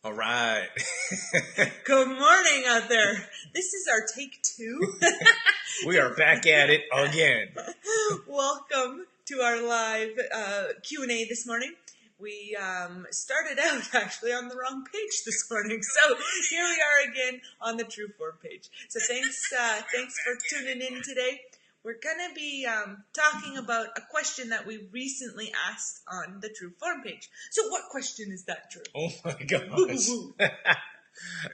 All right. Good morning out there. This is our take 2. We are back at it again. Welcome to our live Q&A this morning. We started out actually on the wrong page this morning, so here we are again on the True Form page. So thanks for tuning in today. We're going to be talking about a question that we recently asked on the True Form page. So what question is that, Drew? Oh my gosh.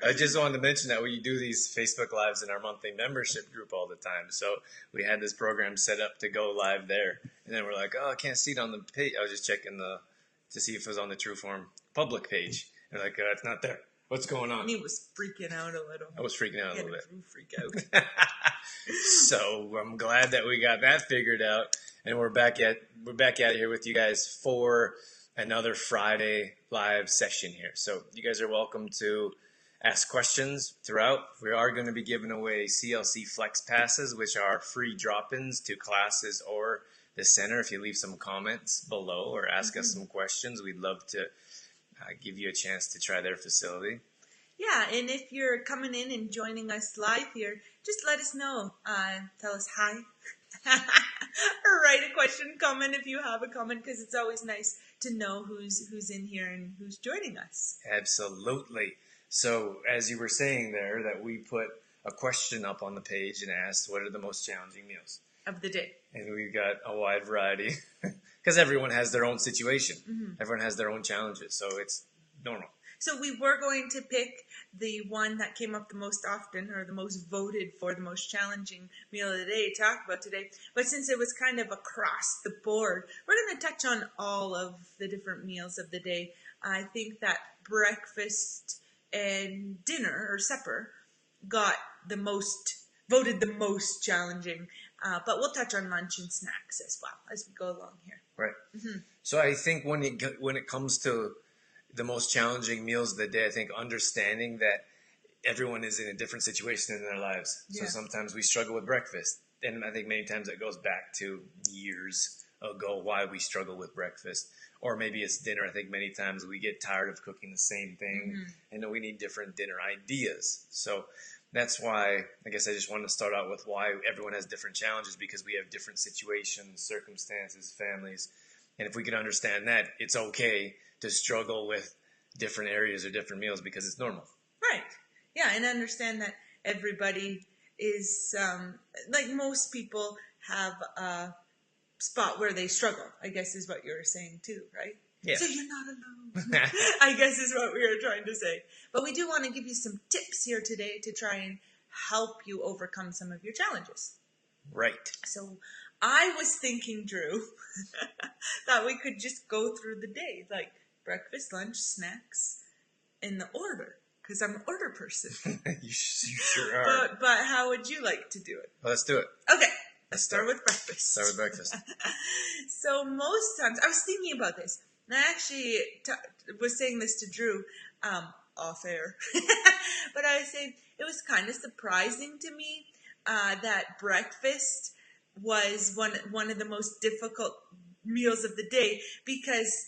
I just wanted to mention that we do these Facebook Lives in our monthly membership group all the time. So we had this program set up to go live there. And then we're like, oh, I can't see it on the page. I was just checking to see if it was on the True Form public page. And like, it's not there. What's going on? He was freaking out a little. I was freaking out a little bit. Drew freak out. So I'm glad that we got that figured out, and we're back at it here with you guys for another Friday live session here. So you guys are welcome to ask questions throughout. We are going to be giving away CLC Flex Passes, which are free drop-ins to classes or the center. If you leave some comments below or ask us some questions, we'd love to give you a chance to try their facility. Yeah, and if you're coming in and joining us live here, just let us know. Tell us hi. Or write a question, comment if you have a comment, because it's always nice to know who's in here and who's joining us. Absolutely. So as you were saying there, that we put a question up on the page and asked, what are the most challenging meals Of the day. And we got a wide variety because everyone has their own situation. Mm-hmm. Everyone has their own challenges, so it's normal. So we were going to pick the one that came up the most often, or the most voted for the most challenging meal of the day to talk about today. But since it was kind of across the board, we're going to touch on all of the different meals of the day. I think that breakfast and dinner or supper got voted the most challenging. But we'll touch on lunch and snacks as well as we go along here. Right. Mm-hmm. So I think when it comes to the most challenging meals of the day, I think understanding that everyone is in a different situation in their lives. So sometimes we struggle with breakfast. And I think many times it goes back to years ago why we struggle with breakfast. Or maybe it's dinner. I think many times we get tired of cooking the same thing. Mm-hmm. And we need different dinner ideas. So that's why I guess I just wanted to start out with why everyone has different challenges, because we have different situations, circumstances, families. And if we can understand that, it's okay to struggle with different areas or different meals because it's normal. Right. Yeah, and understand that everybody is, like most people have a spot where they struggle, I guess is what you were saying too, right? Yeah. So you're not alone, I guess is what we were trying to say. But we do want to give you some tips here today to try and help you overcome some of your challenges. Right. So I was thinking, Drew, that we could just go through the day, like breakfast, lunch, snacks, in the order, because I'm an order person. You sure are. But how would you like to do it? Well, let's do it. Okay, let's start with breakfast. Start with breakfast. So most times, I was thinking about this, and I actually was saying this to Drew off air, but I was saying it was kind of surprising to me that breakfast was one of the most difficult meals of the day, because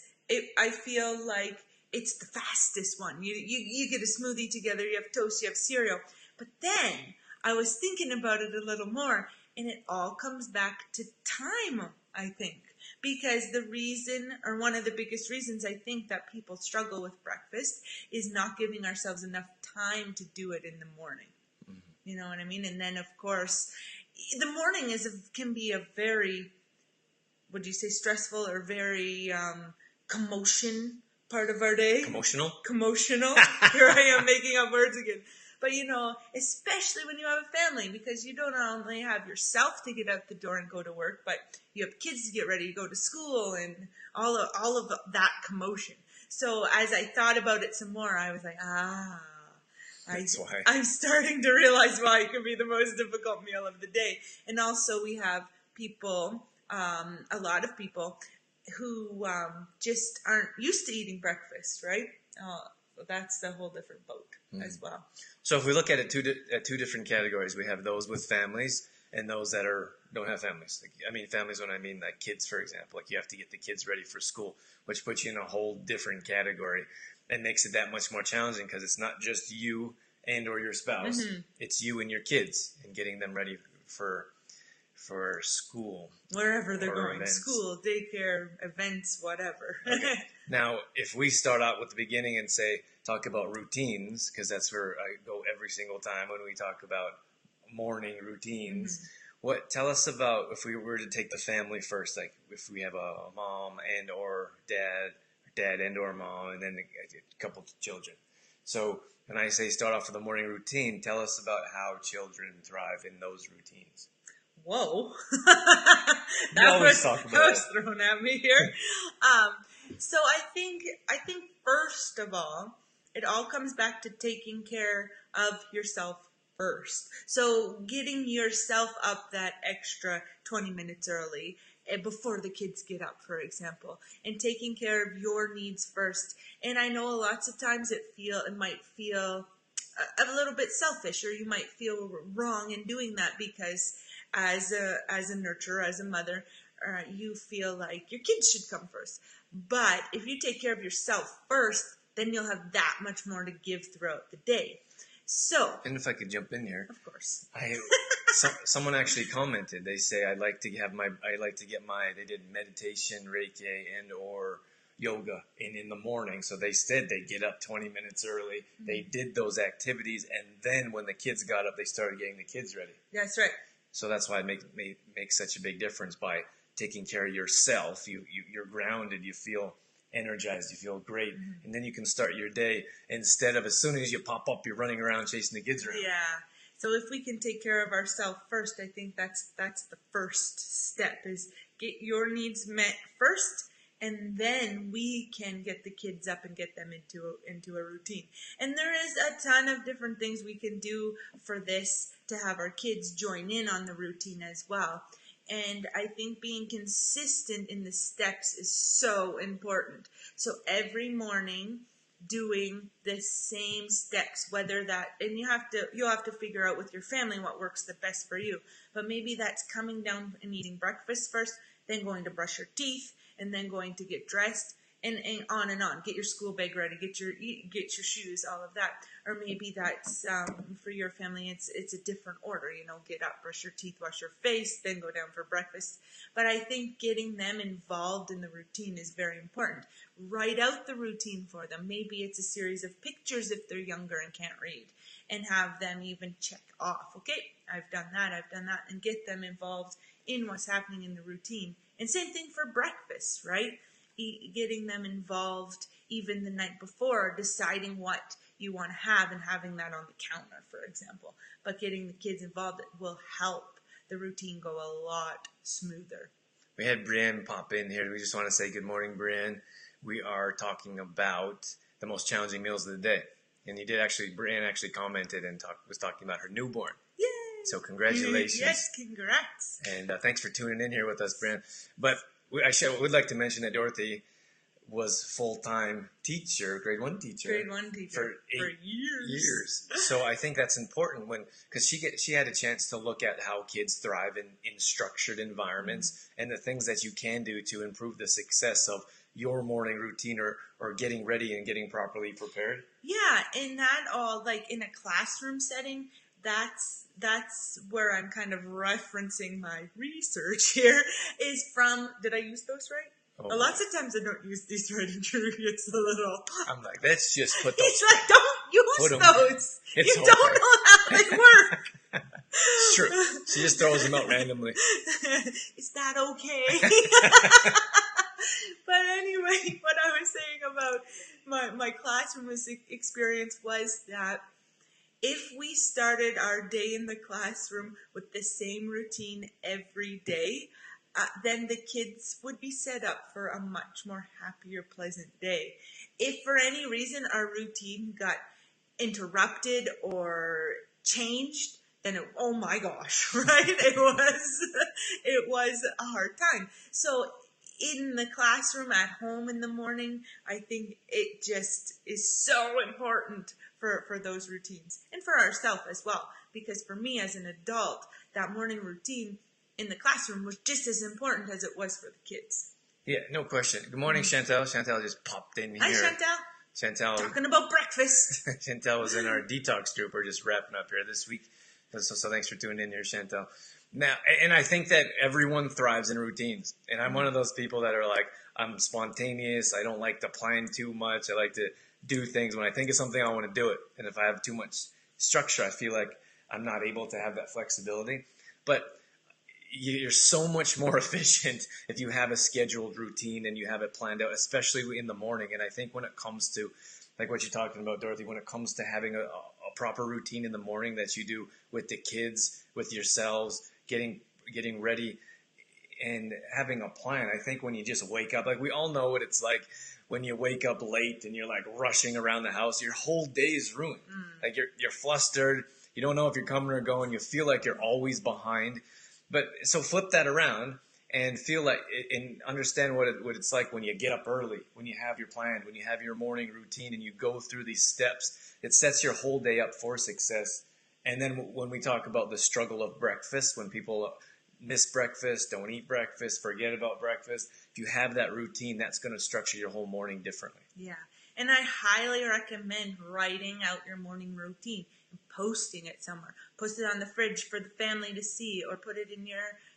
I feel like it's the fastest one. You get a smoothie together, you have toast, you have cereal. But then I was thinking about it a little more, and it all comes back to time, I think. Because the reason, or one of the biggest reasons I think that people struggle with breakfast is not giving ourselves enough time to do it in the morning. Mm-hmm. You know what I mean? And then, of course, the morning can be a very, would you say, stressful or very commotion part of our day. Commotional. Here I am making up words again. But, especially when you have a family, because you don't only have yourself to get out the door and go to work, but you have kids to get ready to go to school and all of that commotion. So as I thought about it some more, I was like, That's why. I'm starting to realize why it can be the most difficult meal of the day. And also we have people, a lot of people who just aren't used to eating breakfast, right? That's a whole different boat as well. So if we look at it two different categories, we have those with families and those that don't have families. Families when I mean like kids, for example. Like you have to get the kids ready for school, which puts you in a whole different category. it makes it that much more challenging because it's not just you and or your spouse. It's you and your kids and getting them ready for school. Wherever they're going. Events. School, daycare, events, whatever. Okay. Now, if we start out with the beginning and talk about routines, because that's where I go every single time when we talk about morning routines. Tell us about, if we were to take the family first, like if we have a mom and or dad and or mom, and then a couple of children. So when I say start off with a morning routine, tell us about how children thrive in those routines. Whoa. that was thrown at me here. So I think first of all, it all comes back to taking care of yourself first. So getting yourself up that extra 20 minutes early before the kids get up, for example, and taking care of your needs first. And I know lots of times it might feel a little bit selfish, or you might feel wrong in doing that because as a nurturer, as a mother, you feel like your kids should come first. But if you take care of yourself first, then you'll have that much more to give throughout the day. So, and if I could jump in here, of course, someone actually commented. They say they did meditation, Reiki, and or yoga in the morning. So they said they get up 20 minutes early. They did those activities, and then when the kids got up, they started getting the kids ready. That's right. So that's why it makes such a big difference by taking care of yourself. You're grounded. You feel energized, you feel great, and then you can start your day instead of as soon as you pop up, you're running around chasing the kids around. Yeah. So if we can take care of ourselves first, I think that's the first step, is get your needs met first, and then we can get the kids up and get them into a routine. And there is a ton of different things we can do for this to have our kids join in on the routine as well. And I think being consistent in the steps is so important. So every morning doing the same steps, and you'll have to figure out with your family what works the best for you. But maybe that's coming down and eating breakfast first, then going to brush your teeth, and then going to get dressed, and on and on. Get your school bag ready, get your shoes, all of that. Or maybe that's for your family, it's a different order. Get up, brush your teeth, wash your face, then go down for breakfast. But I think getting them involved in the routine is very important. Write out the routine for them. Maybe it's a series of pictures if they're younger and can't read, and have them even check off. Okay, I've done that, and get them involved in what's happening in the routine. And same thing for breakfast, right? Getting them involved even the night before, deciding what you want to have and having that on the counter, for example. But getting the kids involved will help the routine go a lot smoother. We had Brienne pop in here. We just want to say good morning, Brienne. We are talking about the most challenging meals of the day. And Brienne actually commented and was talking about her newborn. Yay! So congratulations. Yes, congrats. And thanks for tuning in here with us, Brienne. But I would like to mention that Dorothy was full-time teacher, grade 1 teacher. For years. So I think that's important because she had a chance to look at how kids thrive in structured environments and the things that you can do to improve the success of your morning routine or getting ready and getting properly prepared. Yeah, and that all, like in a classroom setting, that's where I'm kind of referencing my research here, is from, did I use those right? Oh, lots of times I don't use these right, and Drew gets a little... I'm like, let's just put those... He's like, don't use those. You don't know how they work. It's true. She just throws them out randomly. Is that okay? But anyway, what I was saying about my classroom experience was that if we started our day in the classroom with the same routine every day, then the kids would be set up for a much more happier, pleasant day. If for any reason our routine got interrupted or changed, then oh my gosh, right? It was a hard time. So in the classroom, at home in the morning, I think it just is so important for those routines, and for ourselves as well. Because for me as an adult, that morning routine in the classroom was just as important as it was for the kids. Yeah, no question. Good morning, Chantel. Chantel just popped in here. Hi, Chantel. Chantel, talking about breakfast. Chantel was in our detox group. We're just wrapping up here this week. So thanks for tuning in here, Chantel. Now, and I think that everyone thrives in routines. And I'm one of those people that are like, I'm spontaneous. I don't like to plan too much. I like to do things. When I think of something, I want to do it. And if I have too much structure, I feel like I'm not able to have that flexibility. But you're so much more efficient if you have a scheduled routine and you have it planned out, especially in the morning. And I think when it comes to, like what you're talking about, Dorothy, when it comes to having a proper routine in the morning that you do with the kids, with yourselves, getting ready and having a plan. I think when you just wake up, like we all know what it's like when you wake up late and you're like rushing around the house, your whole day is ruined. Like you're flustered. You don't know if you're coming or going. You feel like you're always behind. But so flip that around and feel like and understand what it's like when you get up early, when you have your plan, when you have your morning routine and you go through these steps. It sets your whole day up for success. And then when we talk about the struggle of breakfast, when people miss breakfast, don't eat breakfast, forget about breakfast, if you have that routine, that's going to structure your whole morning differently. Yeah. And I highly recommend writing out your morning routine and posting it somewhere. Post it on the fridge for the family to see, or put it in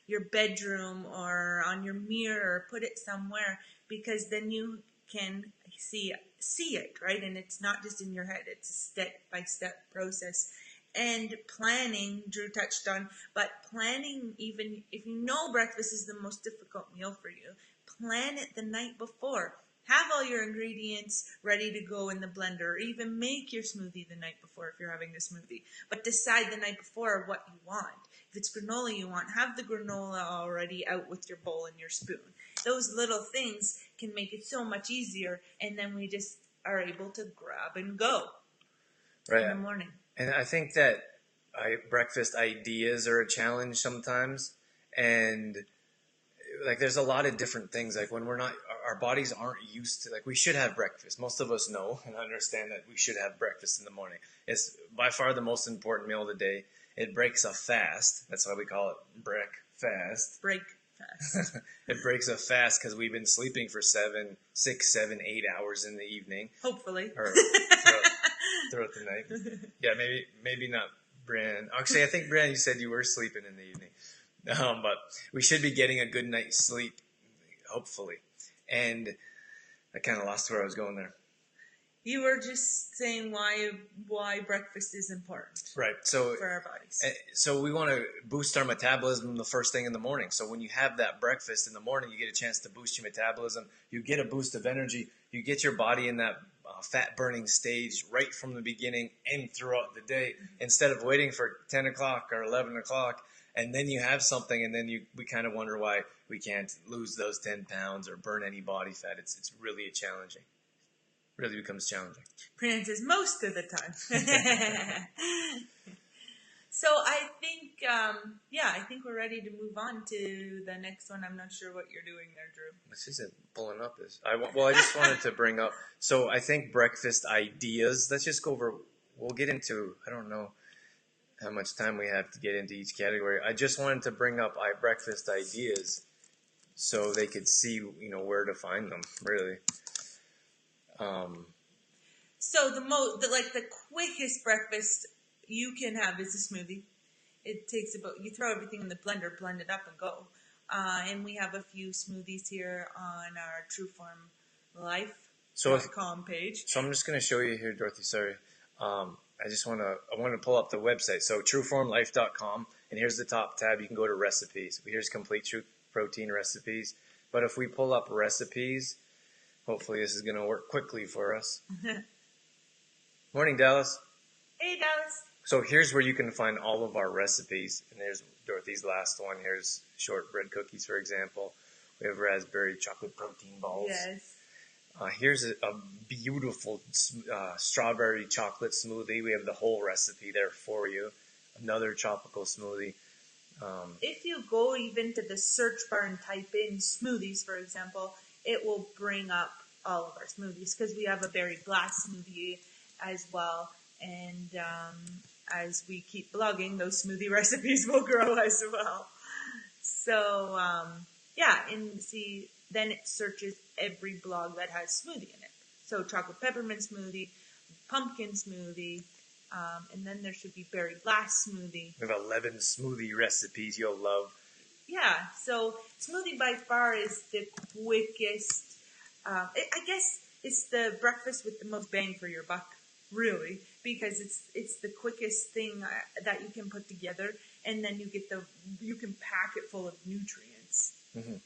your bedroom or on your mirror, put it somewhere, because then you can see it, right? And it's not just in your head, it's a step-by-step process. And planning, Drew touched on, but planning, even if you know breakfast is the most difficult meal for you, plan it the night before. Have all your ingredients ready to go in the blender, or even make your smoothie the night before if you're having a smoothie. But decide the night before what you want. If it's granola you want, have the granola already out with your bowl and your spoon. Those little things can make it so much easier, and then we just are able to grab and go in the morning. And I think that breakfast ideas are a challenge sometimes. And like there's a lot of different things. Like when our bodies aren't used to, like we should have breakfast. Most of us know and understand that we should have breakfast in the morning. It's by far the most important meal of the day. It breaks a fast. That's why we call it breakfast. Break fast. It breaks a fast because we've been sleeping for 6, 7, 8 hours in the evening. Hopefully. Or throughout the night. Yeah, maybe not Bran. Actually, I think Bran, you said you were sleeping in the evening. But we should be getting a good night's sleep, hopefully. And I kind of lost where I was going there. You were just saying why breakfast is important. Right. So for our bodies. So we want to boost our metabolism the first thing in the morning. So when you have that breakfast in the morning, you get a chance to boost your metabolism. You get a boost of energy. You get your body in that fat burning stage right from the beginning and throughout the day, instead of waiting for 10 o'clock or 11 o'clock. And then you have something, and then we kind of wonder why we can't lose those 10 pounds or burn any body fat. It's really challenging. Really becomes challenging. Prudence is most of the time. So I think, I think we're ready to move on to the next one. I'm not sure what you're doing there, Drew. This isn't pulling up. I just wanted to bring up. So I think breakfast ideas. Let's just go over. We'll get into. I don't know how much time we have to get into each category. I just wanted to bring up breakfast ideas so they could see, where to find them, really. So the quickest breakfast you can have is a smoothie. It takes you throw everything in the blender, blend it up, and go. And we have a few smoothies here on our TrueFormLife.com page. So I'm just going to show you here, Dorothy. Sorry. I want to pull up the website. So TrueFormLife.com, and here's the top tab. You can go to recipes. Here's complete true protein recipes. But if we pull up recipes, hopefully this is going to work quickly for us. Morning, Dallas. Hey, Dallas. So here's where you can find all of our recipes. And there's Dorothy's last one. Here's shortbread cookies, for example. We have raspberry chocolate protein balls. Yes. Here's a beautiful strawberry chocolate smoothie. We have the whole recipe there for you. Another tropical smoothie. If you go even to the search bar and type in smoothies, for example, it will bring up all of our smoothies, because we have a berry glass smoothie as well. And as we keep blogging, those smoothie recipes will grow as well. So, then it searches every blog that has smoothie in it. So chocolate peppermint smoothie, pumpkin smoothie, and then there should be berry blast smoothie. We have 11 smoothie recipes you'll love. Yeah, so smoothie by far is the quickest. I guess it's the breakfast with the most bang for your buck, really, because it's the quickest thing that you can put together, and then you can pack it full of nutrients. Mm-hmm.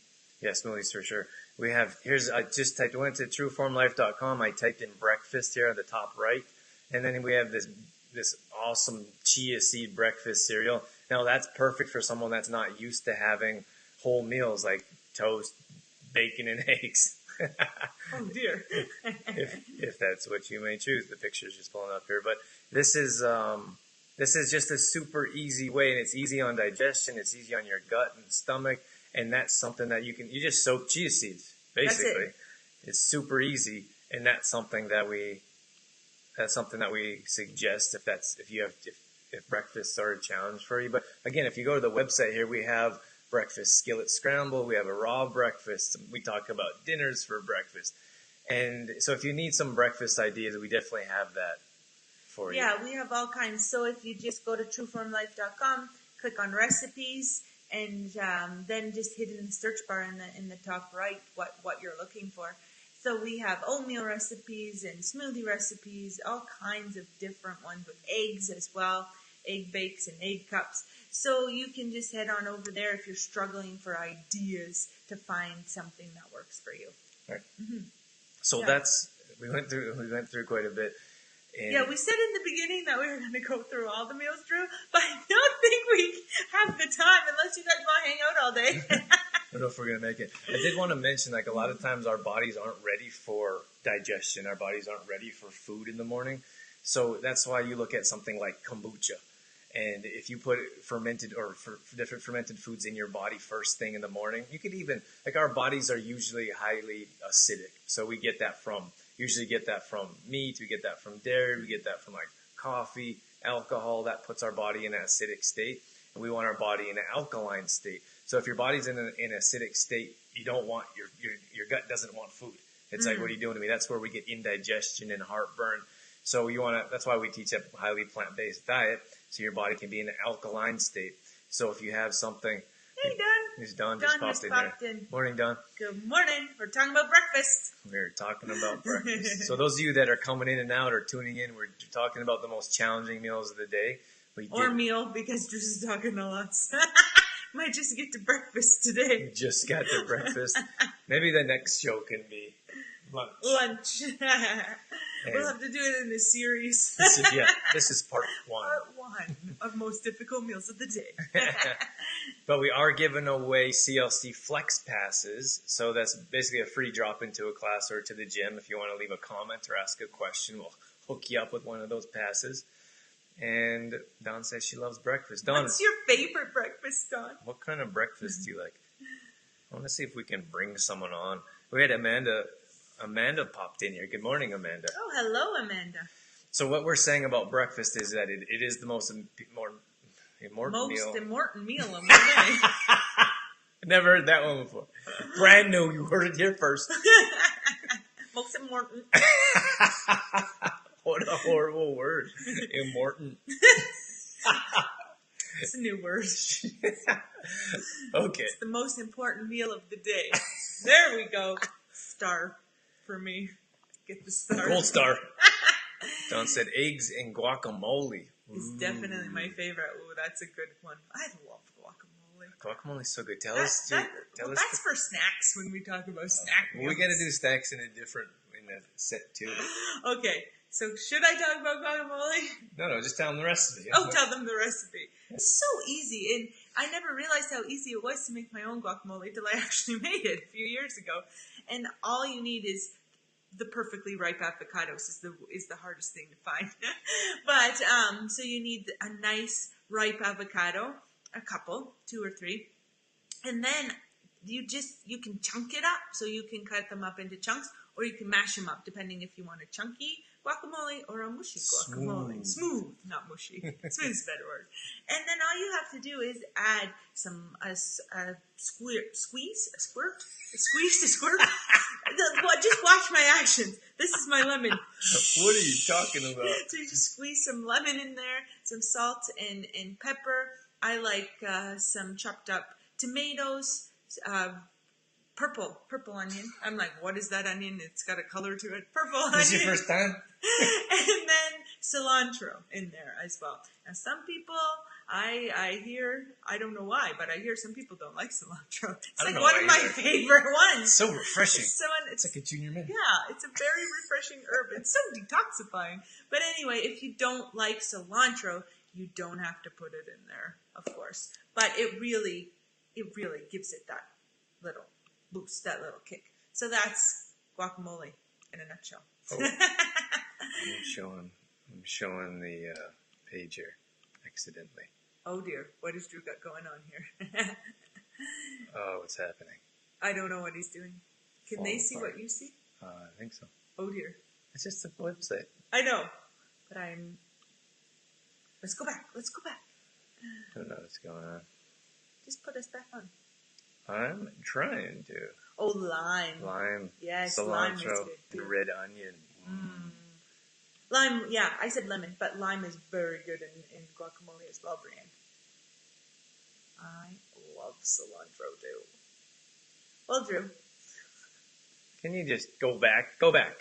Yeah, smoothies for sure. I just went to trueformlife.com. I typed in breakfast here on the top right, and then we have this awesome chia seed breakfast cereal. Now that's perfect for someone that's not used to having whole meals like toast, bacon, and eggs. Oh dear. if that's what you may choose. The picture's just pulling up here, but this is just a super easy way, and it's easy on digestion. It's easy on your gut and stomach, and that's something that you just soak chia seeds basically. It's super easy, and that's something that we suggest if breakfasts are a challenge for you. But again, if you go to the website here, we have breakfast skillet scramble. We have a raw breakfast. We talk about dinners for breakfast. And so if you need some breakfast ideas, we definitely have that for you. Yeah, we have all kinds. So if you just go to trueformlife.com, click on recipes, and then just hit in the search bar in the top right what you're looking for. So we have oatmeal recipes and smoothie recipes, all kinds of different ones with eggs as well, egg bakes and egg cups. So you can just head on over there if you're struggling for ideas to find something that works for you. Right. Mm-hmm. So we went through quite a bit. And yeah, we said in the beginning that we were going to go through all the meals, Drew, but I don't think we have the time unless you guys want to hang out all day. I don't know if we're going to make it. I did want to mention, a lot of times our bodies aren't ready for digestion. Our bodies aren't ready for food in the morning. So that's why you look at something like kombucha. And if you put fermented or different fermented foods in your body first thing in the morning, you could even, our bodies are usually highly acidic. So we usually get that from meat, we get that from dairy, we get that from coffee, alcohol. That puts our body in an acidic state. And we want our body in an alkaline state. So if your body's in an acidic state, you don't want, your gut doesn't want food. It's like, what are you doing to me? That's where we get indigestion and heartburn. So that's why we teach a highly plant-based diet, so your body can be in an alkaline state. So if you have something... Hey, Don. Here's Don. Don just popped popped in in. there. Morning, Don. Good morning. We're talking about breakfast. We're talking about breakfast. So those of you that are coming in and out or tuning in, we're talking about the most challenging meals of the day. Meal, because Drew's is talking a lot. Might just get to breakfast today. We just got to breakfast. Maybe the next show can be lunch. We'll have to do it in a series. This is part one. Part one of most difficult meals of the day. But we are giving away CLC Flex Passes. So that's basically a free drop into a class or to the gym. If you want to leave a comment or ask a question, we'll hook you up with one of those passes. And Dawn says she loves breakfast. Dawn, what's your favorite breakfast, Dawn? What kind of breakfast do you like? I want to see if we can bring someone on. We had Amanda popped in here. Good morning, Amanda. Oh, hello, Amanda. So what we're saying about breakfast is that it is the most important meal. Most important meal of the day. Never heard that one before. Brand new. You heard it here first. Most important. What a horrible word. Important. It's a new word. Okay. It's the most important meal of the day. There we go. Star for me. Get the star. Gold star. Don said eggs and guacamole. It's definitely my favorite. Ooh, that's a good one. I love guacamole. Guacamole's so good. That's for snacks when we talk about snack meals. We got to do snacks in a set too. Okay. So should I talk about guacamole? No, just tell them the recipe. Oh, tell them the recipe. It's so easy, and I never realized how easy it was to make my own guacamole till I actually made it a few years ago. And all you need is the perfectly ripe avocados is the hardest thing to find. But so you need a nice ripe avocado, a couple, 2 or 3, and then you can chunk it up. So you can cut them up into chunks, or you can mash them up, depending if you want a chunky guacamole or a mushy guacamole. Smooth, not mushy. Smooth is a better word. And then all you have to do is add some squeeze, a squirt. Just watch my actions. This is my lemon. What are you talking about? So you just squeeze some lemon in there, some salt and pepper. I like some chopped up tomatoes, purple onion. I'm like, what is that onion? It's got a color to it. Purple onion. This is your first time? And then cilantro in there as well. Now some people, I hear, I don't know why, but I hear some people don't like cilantro. It's like one of my favorite ones. It's so refreshing. It's like a junior mint. Yeah, it's a very refreshing herb. It's so detoxifying. But anyway, if you don't like cilantro, you don't have to put it in there, of course. But it really gives it that little boost, that little kick. So that's guacamole in a nutshell. Oh. I'm showing the page here accidentally. Oh dear, what has Drew got going on here? Oh, what's happening? I don't know what he's doing. Can they see what you see? I think so. Oh dear. It's just the website. I know, but Let's go back. I don't know what's going on. Just put us back on. I'm trying to. Oh, lime. Lime. Yes, cilantro, lime is good too. and red onion. Lime, yeah, I said lemon, but lime is very good in guacamole as well, Brienne. I love cilantro too. Well, Drew. Can you just go back? Go back.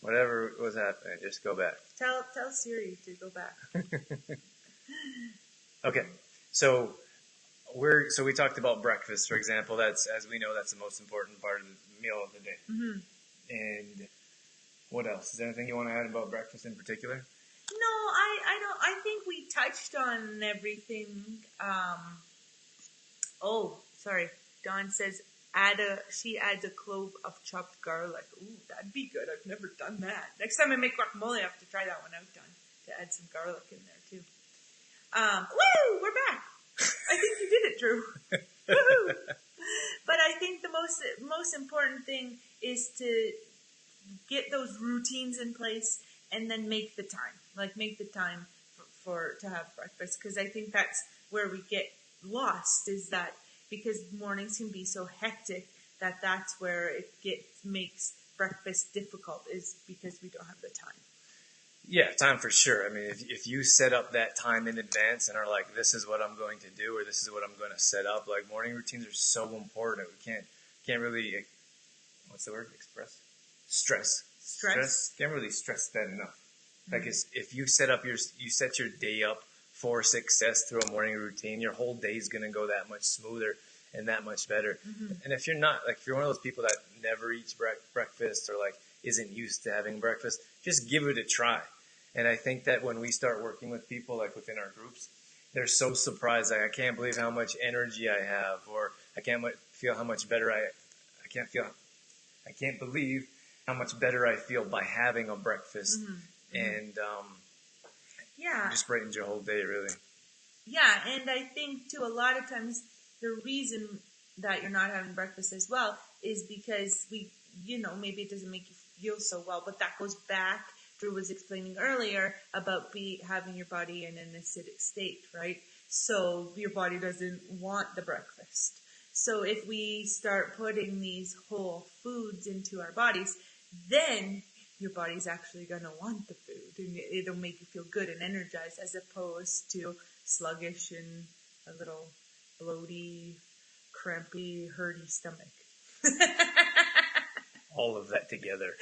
Whatever was happening, just go back. Tell Siri to go back. Okay, so we talked about breakfast, for example. That's, as we know, that's the most important part of the meal of the day. Mm-hmm. And what else? Is there anything you want to add about breakfast in particular? No, I don't. I think we touched on everything. Oh, sorry. Dawn says she adds a clove of chopped garlic. Ooh, that'd be good. I've never done that. Next time I make guacamole, I have to try that one out, Dawn, to add some garlic in there too. Woo! We're back. I think you did it, Drew. Woohoo! But I think the most important thing is to get those routines in place and then make the time. Make the time to have breakfast, because I think that's where we get lost, is that because mornings can be so hectic that's where it makes breakfast difficult, is because we don't have the time. Yeah, time for sure. I mean, if you set up that time in advance and are like, this is what I'm going to do, or this is what I'm going to set up, like morning routines are so important. We can't really, what's the word? Stress. Can't really stress that enough. Mm-hmm. Like if you set your day up for success through a morning routine, your whole day is going to go that much smoother and that much better. Mm-hmm. And if you're not, like, if you're one of those people that never eats breakfast, or like isn't used to having breakfast, just give it a try. And I think that when we start working with people, like within our groups, they're so surprised. Like, I can't believe how much energy I have, or I can't feel how much better I can't believe how much better I feel by having a breakfast. Mm-hmm. And just brightens your whole day, really. Yeah, and I think too, a lot of times the reason that you're not having breakfast as well is because maybe it doesn't make you feel so well, but that goes back. Drew was explaining earlier about having your body in an acidic state, right? So your body doesn't want the breakfast. So if we start putting these whole foods into our bodies, then your body's actually going to want the food, and it'll make you feel good and energized, as opposed to sluggish and a little bloaty, crampy, hurty stomach. All of that together.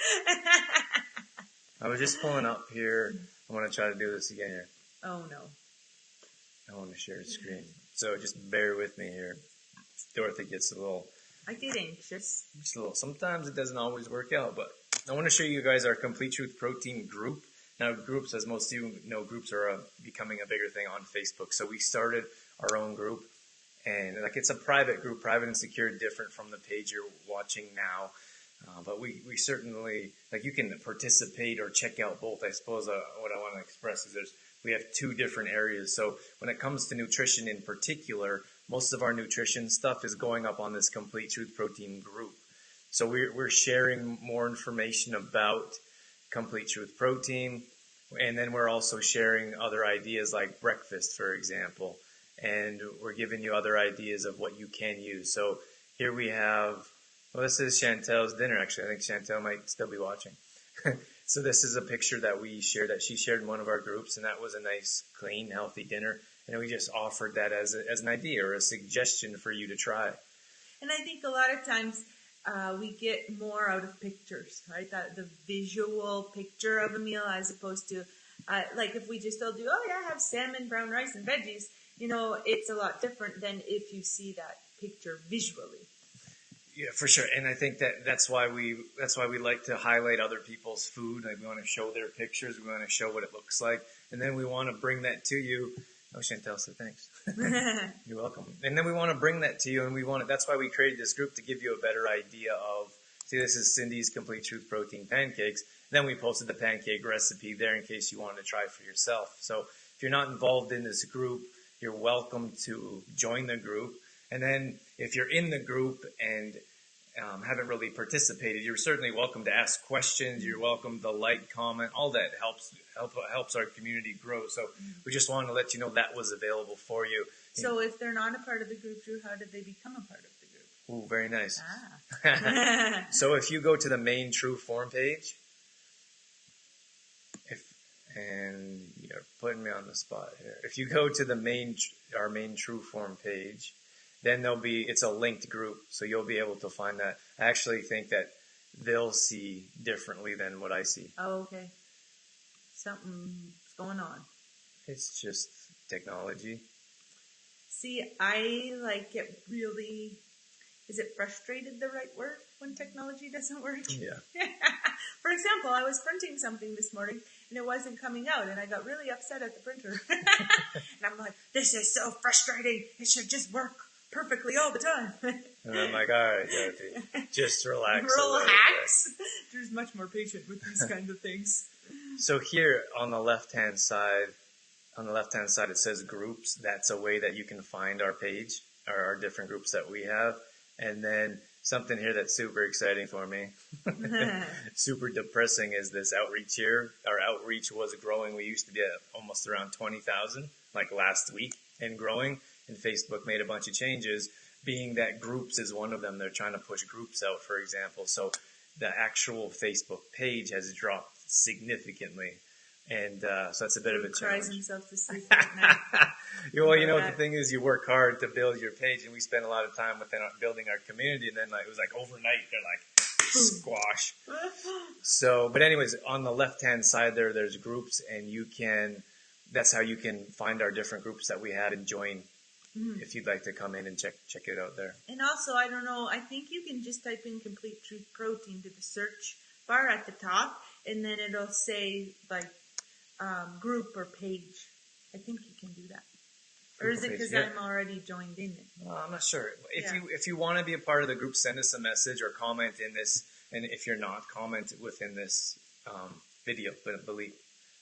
I was just pulling up here. I want to try to do this again here. Oh, no. I want to share the screen. So just bear with me here. Dorothy gets a little... I get anxious. Just a little. Sometimes it doesn't always work out, but I want to show you guys our Complete Truth Protein group. Now, groups, as most of you know, groups are becoming a bigger thing on Facebook. So we started our own group, and it's a private group, private and secure, different from the page you're watching now. But we certainly, you can participate or check out both. I suppose what I want to express is we have two different areas. So when it comes to nutrition in particular, most of our nutrition stuff is going up on this Complete Truth Protein group. So we're sharing more information about Complete Truth Protein. And then we're also sharing other ideas like breakfast, for example. And we're giving you other ideas of what you can use. So here we have, well, this is Chantel's dinner, actually. I think Chantel might still be watching. So this is a picture that we shared, that she shared in one of our groups, and that was a nice, clean, healthy dinner. And we just offered that as an idea or a suggestion for you to try. And I think a lot of times we get more out of pictures, right? The visual picture of a meal as opposed to, like if we just all do, oh yeah, have salmon, brown rice, and veggies, it's a lot different than if you see that picture visually. Yeah, for sure. And I think that's why we like to highlight other people's food. Like we want to show their pictures. We want to show what it looks like. And then we want to bring that to you. Oh, Chantel said thanks. You're welcome. And then we want to bring that to you, and that's why we created this group, to give you a better idea of, see, this is Cindy's Complete Truth Protein pancakes. Then we posted the pancake recipe there in case you wanted to try for yourself. So if you're not involved in this group, you're welcome to join the group. And then if you're in the group and haven't really participated, you're certainly welcome to ask questions. You're welcome to like, comment. All that helps our community grow. So we just wanted to let you know that was available for you. So if they're not a part of the group, Drew, how did they become a part of the group? Ooh, very nice. Ah. So if you go to the main True Form page, and you're putting me on the spot here. If you go to our main True Form page, then it's a linked group, so you'll be able to find that. I actually think that they'll see differently than what I see. Oh, okay. Something's going on. It's just technology. See, I get really, is it frustrated the right word when technology doesn't work? Yeah. For example, I was printing something this morning and it wasn't coming out, and I got really upset at the printer. And I'm like, this is so frustrating. It should just work perfectly all the time. And I'm like, all right, Dorothy, just relax. Relax. Drew's much more patient with these kinds of things. So here on the left-hand side, it says groups. That's a way that you can find our page, or our different groups that we have. And then something here that's super exciting for me, super depressing, is this outreach here. Our outreach was growing. We used to be at almost around 20,000, like last week, and growing. And Facebook made a bunch of changes, being that groups is one of them. They're trying to push groups out, for example. So the actual Facebook page has dropped significantly. And so that's a bit of a challenge. Cries himself to sleep at night. Well, the thing is, you work hard to build your page, and we spend a lot of time building our community, and then it was overnight, they're squash. So, but anyways, on the left-hand side there's groups, and that's how you can find our different groups that we had and join. If you'd like to come in and check it out there. And also, I don't know, I think you can just type in Complete Truth Protein to the search bar at the top, and then it'll say group or page. I think you can do that. Or is it because I'm already joined in it? Well, I'm not sure. If you want to be a part of the group, send us a message or comment in this. And if you're not, comment within this video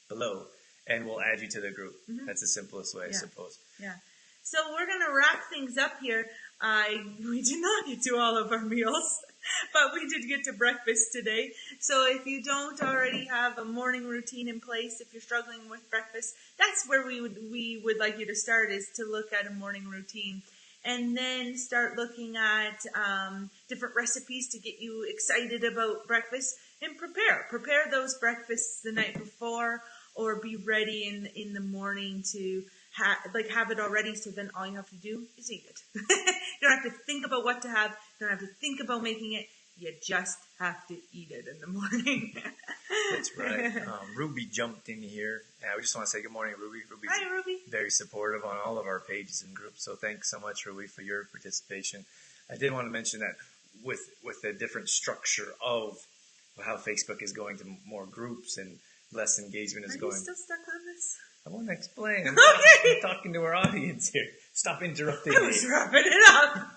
below, and we'll add you to the group. That's the simplest way, I suppose. Yeah. So we're going to wrap things up here. We did not get to all of our meals, but we did get to breakfast today. So if you don't already have a morning routine in place, if you're struggling with breakfast, that's where we would like you to start, is to look at a morning routine. And then start looking at different recipes to get you excited about breakfast, and prepare those breakfasts the night before, or be ready in the morning to have it already, so then all you have to do is eat it. You don't have to think about what to have. You don't have to think about making it. You just have to eat it in the morning. That's right. Ruby jumped in here. We just want to say good morning, Ruby. Hi, Ruby. Very supportive on all of our pages and groups, so thanks so much, Ruby, for your participation. I did want to mention that with the different structure of how Facebook is going to more groups and less engagement is going. Are you still stuck on this? I want to explain. I'm Okay. talking to our audience here. Stop interrupting me. I was wrapping it up.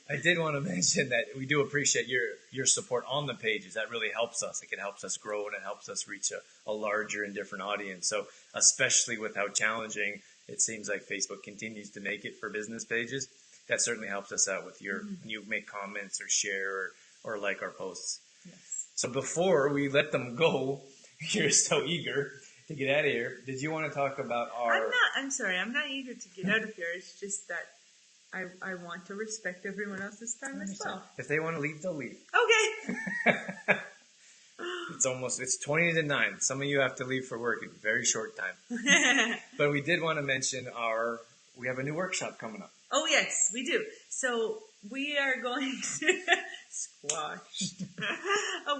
I did want to mention that we do appreciate your support on the pages. That really helps us. It helps us grow, and it helps us reach a larger and different audience. So especially with how challenging it seems like Facebook continues to make it for business pages, that certainly helps us out with when you make comments or share or like our posts. Yes. So before we let them go, you're so eager to get out of here. Did you want to talk about our? I'm sorry. I'm not eager to get out of here. It's just that I want to respect everyone else's time as well. If they want to leave, they'll leave. Okay. It's 20 to 9. Some of you have to leave for work in a very short time. But we did want to mention we have a new workshop coming up. Oh, yes, we do. So we are going to squashed.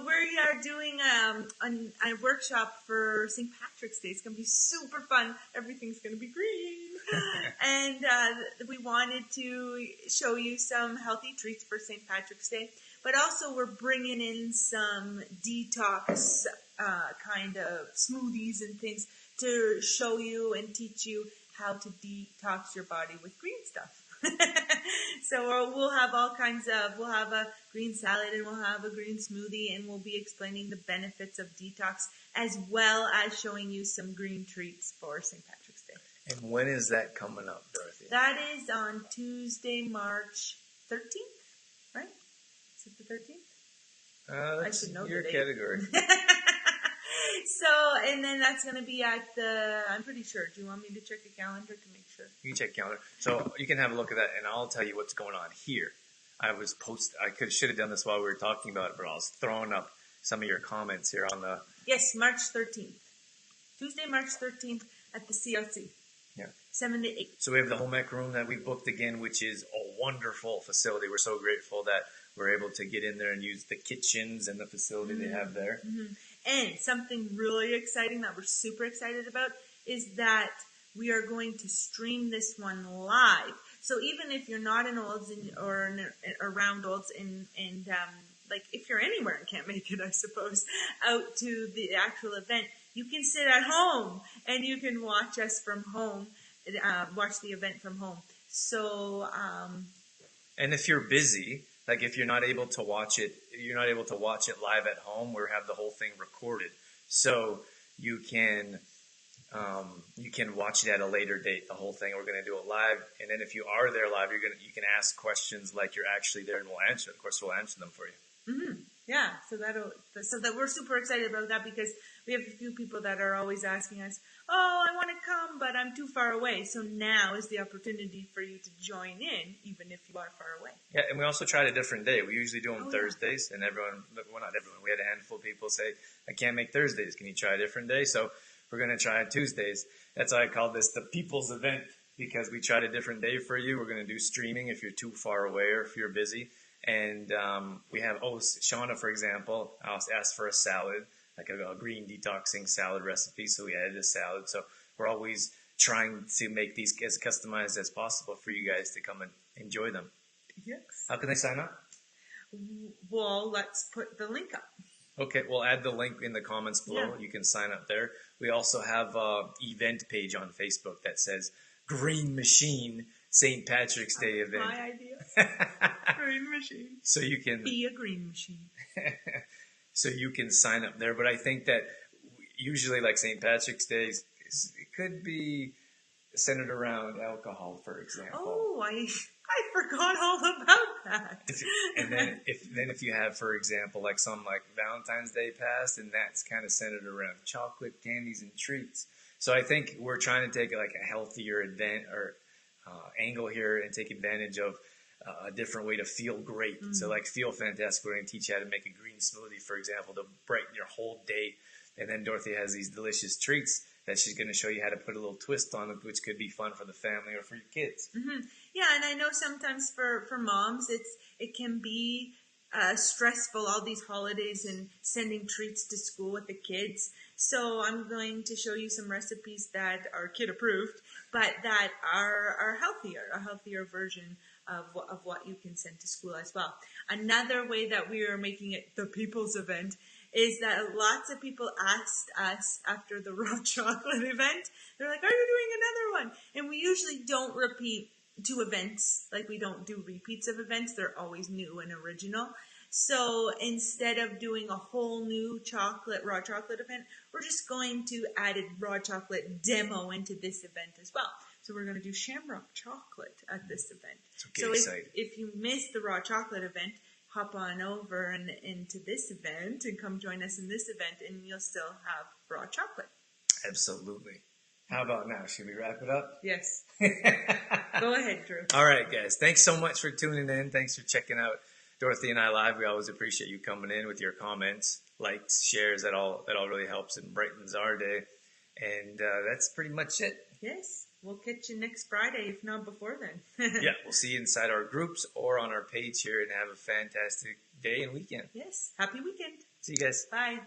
We are doing a workshop for St. Patrick's Day. It's going to be super fun. Everything's going to be green. And we wanted to show you some healthy treats for St. Patrick's Day. But also we're bringing in some detox kind of smoothies and things to show you and teach you how to detox your body with green stuff. So we'll have we'll have a green salad and we'll have a green smoothie, and we'll be explaining the benefits of detox as well as showing you some green treats for St. Patrick's Day. And when is that coming up, Dorothy? That is on Tuesday, March 13th, right? Is it the 13th? That's I should know your the date. category. So, and then that's going to be I'm pretty sure. Do you want me to check the calendar to make sure? You can check calendar. So you can have a look at that, and I'll tell you what's going on here. I should have done this while we were talking about it, but I was throwing up some of your comments here on the... Yes, March 13th. Tuesday, March 13th at the CLC. Yeah. 7 to 8. So we have the home ec room that we booked again, which is a wonderful facility. We're so grateful that we're able to get in there and use the kitchens and the facility they have there. Mm-hmm. And something really exciting that we're super excited about is that we are going to stream this one live. So even if you're not in Olds or around Olds and like if you're anywhere and can't make it, I suppose, out to the actual event, you can sit at home and you can watch us from home, watch the event from home. So, and if you're busy, like if you're not able to watch it live at home, we have the whole thing recorded. So you can watch it at a later date, the whole thing. We're going to do it live. And then if you are there live, you can ask questions like you're actually there, and we'll answer. Of course, we'll answer them for you. Mm-hmm. Yeah. So that we're super excited about that, because we have a few people that are always asking us, oh, I want to come, but I'm too far away. So now is the opportunity for you to join in, even if you are far away. Yeah. And we also tried a different day. We usually do them Thursdays, and not everyone. We had a handful of people say, I can't make Thursdays. Can you try a different day? So we're going to try Tuesdays. That's why I call this the people's event, because we tried a different day for you. We're going to do streaming if you're too far away or if you're busy. And we have, Shauna, for example, asked for a salad, like a green detoxing salad recipe. So we added a salad. So we're always trying to make these as customized as possible for you guys to come and enjoy them. Yes. How can they sign up? Well, let's put the link up. Okay, we'll add the link in the comments below. Yeah. You can sign up there. We also have an event page on Facebook that says Green Machine St. Patrick's Day event. My idea. Green Machine. So you can be a green machine. So you can sign up there. But I think that usually, like St. Patrick's Day, it could be centered around alcohol, for example. Oh, I forgot all about that. And then if you have, for example, like Valentine's Day passed, and that's kind of centered around chocolate, candies, and treats. So I think we're trying to take like a healthier event or angle here and take advantage of a different way to feel great. Mm-hmm. So like feel fantastic. We're going to teach you how to make a green smoothie, for example, to brighten your whole day. And then Dorothy has these delicious treats that she's going to show you how to put a little twist on it, which could be fun for the family or for your kids. Mm-hmm. Yeah, and I know sometimes for moms, it can be stressful, all these holidays and sending treats to school with the kids. So I'm going to show you some recipes that are kid approved, but that are healthier, a healthier version of what you can send to school as well. Another way that we are making it the people's event is that lots of people asked us after the raw chocolate event. They're like, are you doing another one? And we usually don't repeat 2 events. Like we don't do repeats of events. They're always new and original. So instead of doing a whole new raw chocolate event, we're just going to add a raw chocolate demo into this event as well. So we're going to do shamrock chocolate at this event. So if you missed the raw chocolate event, hop on over and into this event and come join us in this event, and you'll still have raw chocolate. Absolutely. How about now? Should we wrap it up? Yes. Go ahead, Drew. All right, guys. Thanks so much for tuning in. Thanks for checking out Dorothy and I Live. We always appreciate you coming in with your comments, likes, shares. That all really helps and brightens our day. And that's pretty much it. Yes. We'll catch you next Friday, if not before then. Yeah, we'll see you inside our groups or on our page here, and have a fantastic day and weekend. Yes. Happy weekend. See you guys. Bye.